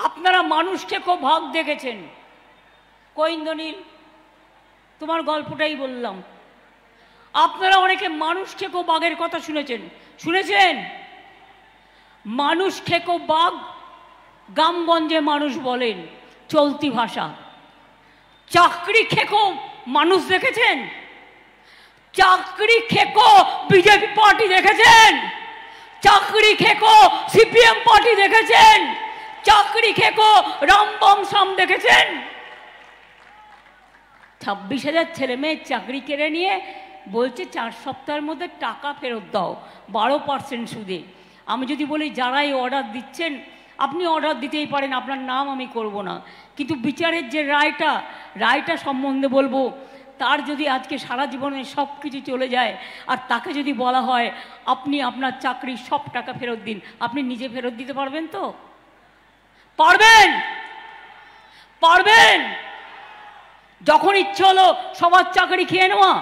আপনারা মানুষকে খুব ভাগ দেখেছেন। কৈন্দনীল, তোমার গল্পটাই বললাম। আপনারা অনেকে মানুষ খেকো বাঘের কথা শুনেছেন। শুনেছেন? মানুষ খেকো বাঘ গ্রামগঞ্জে মানুষ বলেন, চলতি ভাষা। চাকরি খেকো মানুষ দেখেছেন? চাকরি খেকো বিজেপি পার্টি দেখেছেন? চাকরি খেকো সিপিএম পার্টি দেখেছেন? চাকরি খেকো রামবাম সাম দেখেছেন? 26,000 ছেলে মেয়ের চাকরি কেড়ে নিয়ে বলছে 4 সপ্তাহের মধ্যে টাকা ফেরত দাও 12% সুদে। আমি যদি বলি যারাই অর্ডার দিচ্ছেন, আপনি অর্ডার দিতেই পারেন, আপনার নাম আমি করব না, কিন্তু বিচারের যে রায়টা সম্বন্ধে বলবো, তার যদি আজকে সারা জীবনে সব কিছু চলে যায় আর তাকে যদি বলা হয় আপনি আপনার চাকরির সব টাকা ফেরত দিন, আপনি নিজে ফেরত দিতে পারবেন তো? পারবেন? পারবেন? যখন ইচ্ছে হলো সবার চাকরি খেয়ে নেওয়া।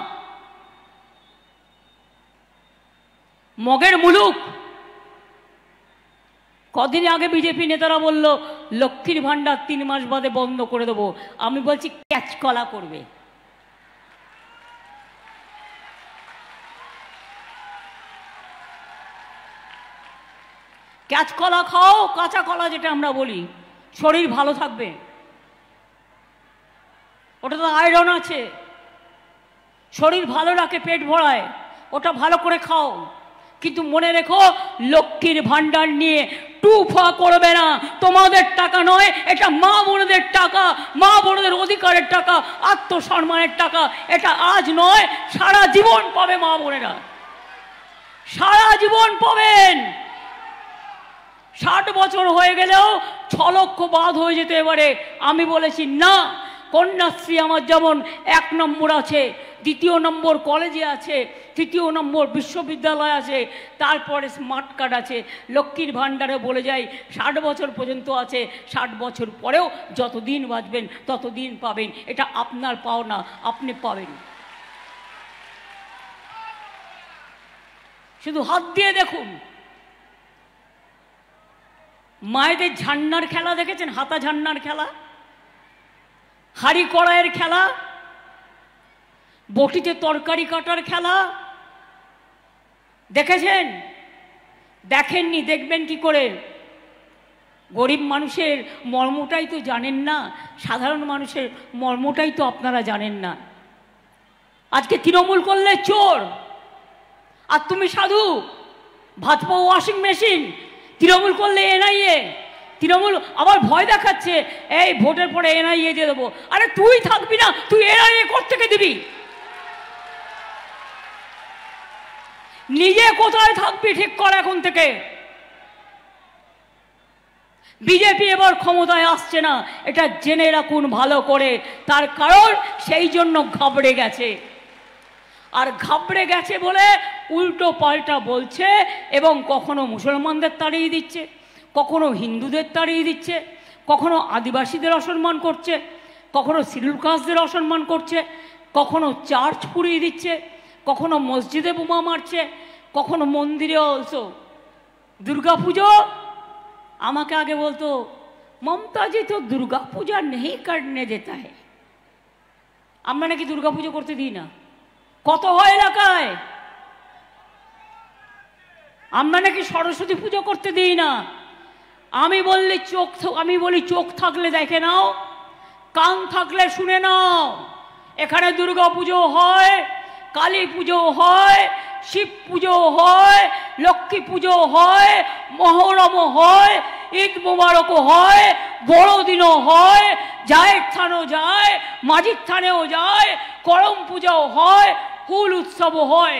মগের মুলুক। কদিন আগে বিজেপি নেতারা বলল লক্ষ্মীর ভান্ডার 3 মাস বাদে বন্ধ করে দেবো। আমি বলছি ক্যাচকলা করবে। ক্যাচকলা খাও, কাঁচা কলা যেটা আমরা বলি, শরীর ভালো থাকবে। ওটা তো আয়রন আছে, শরীর ভালো রাখে, পেট ভরায়, ওটা ভালো করে খাও। কিন্তু মনে রেখো, লক্ষ্মীর ভান্ডার নিয়ে টুফা করবে না। তোমাদের টাকা নয়, এটা মা বোনদের টাকা, মা বোনদের অধিকারের টাকা, আত্মসম্মানের টাকা। এটা আজ নয়, সারা জীবন পাবে মা বোনেরা, সারা জীবন পাবেন। 60 বছর হয়ে গেলেও 6 লক্ষ বাদ হয়ে যেতে পারে। আমি বলেছি না, কন্যাশ্রী আমার যেমন 1 নম্বর আছে, 2 নম্বর কলেজে আছে, 3 নম্বর বিশ্ববিদ্যালয় আছে, তারপরে স্মার্ট কার্ড আছে। লক্ষ্মীর ভাণ্ডারে বলে যাই 60 বছর পর্যন্ত আছে, 60 বছর পরেও যতদিন বাঁচবেন ততদিন পাবেন। এটা আপনার পাওনা, আপনি পাবেন। শুধু হাত দিয়ে দেখুন। মায়েদের ঝান্নার খেলা দেখেছেন? হাতা ঝান্নার খেলা, হাড়ি কড়াইয়ের খেলা, বটিতে তরকারি কাটার খেলা দেখেছেন? দেখেননি, দেখবেন কি করে? গরিব মানুষের মর্মটাই তো জানেন না, সাধারণ মানুষের মর্মটাই তো আপনারা জানেন না। আজকে তৃণমূল করলে চোর আর তুমি সাধু। ভাত পাও ওয়াশিং মেশিন। তৃণমূল করলে এনআইএ। তৃণমূল আবার ভয় দেখাচ্ছে, এই ভোটের পরে এনআইএ দিয়ে দেবো। আরে তুই থাকবি না, তুই এনআইএ কোত্থেকে দিবি? নিজে কোথায় থাকবি ঠিক কর এখন থেকে। বিজেপি এবার ক্ষমতায় আসছে না, এটা জেনে রাখুন ভালো করে। তার কারণ সেই জন্য ঘাবড়ে গেছে, আর ঘাবড়ে গেছে বলে উল্টো পাল্টা বলছে, এবং কখনো মুসলমানদের তাড়িয়ে দিচ্ছে, কখনো হিন্দুদের তাড়িয়ে দিচ্ছে, কখনো আদিবাসীদের অসম্মান করছে, কখনো শিডিউল কাস্টদের অসম্মান করছে, কখনো চার্চ পুড়িয়ে দিচ্ছে, কখনো মসজিদে বোমা মারছে, কখনো মন্দিরে অলসো। দুর্গা পুজো আমাকে আগে বলতো, মমতা জি তো দুর্গা পূজা নেই করনে দেতা है। আমরা নাকি দুর্গা পুজো করতে দিই না। কত হয় এলাকায়? আমরা নাকি সরস্বতী পুজো করতে দিই না। আমি বলি চোখ থাকলে দেখে নাও, কান থাকলে শুনে নাও। এখানে দুর্গা পুজো হয়, কালী পুজো হয়, শিব পুজো হয়, লক্ষ্মী পুজো হয়, মহরমও হয়, ঈদ মোবারকও হয়, বড়দিনও হয়, জায়ের থানও যায়, মাঝির থানেও যায়, করম পূজাও হয়, হুল উৎসবও হয়।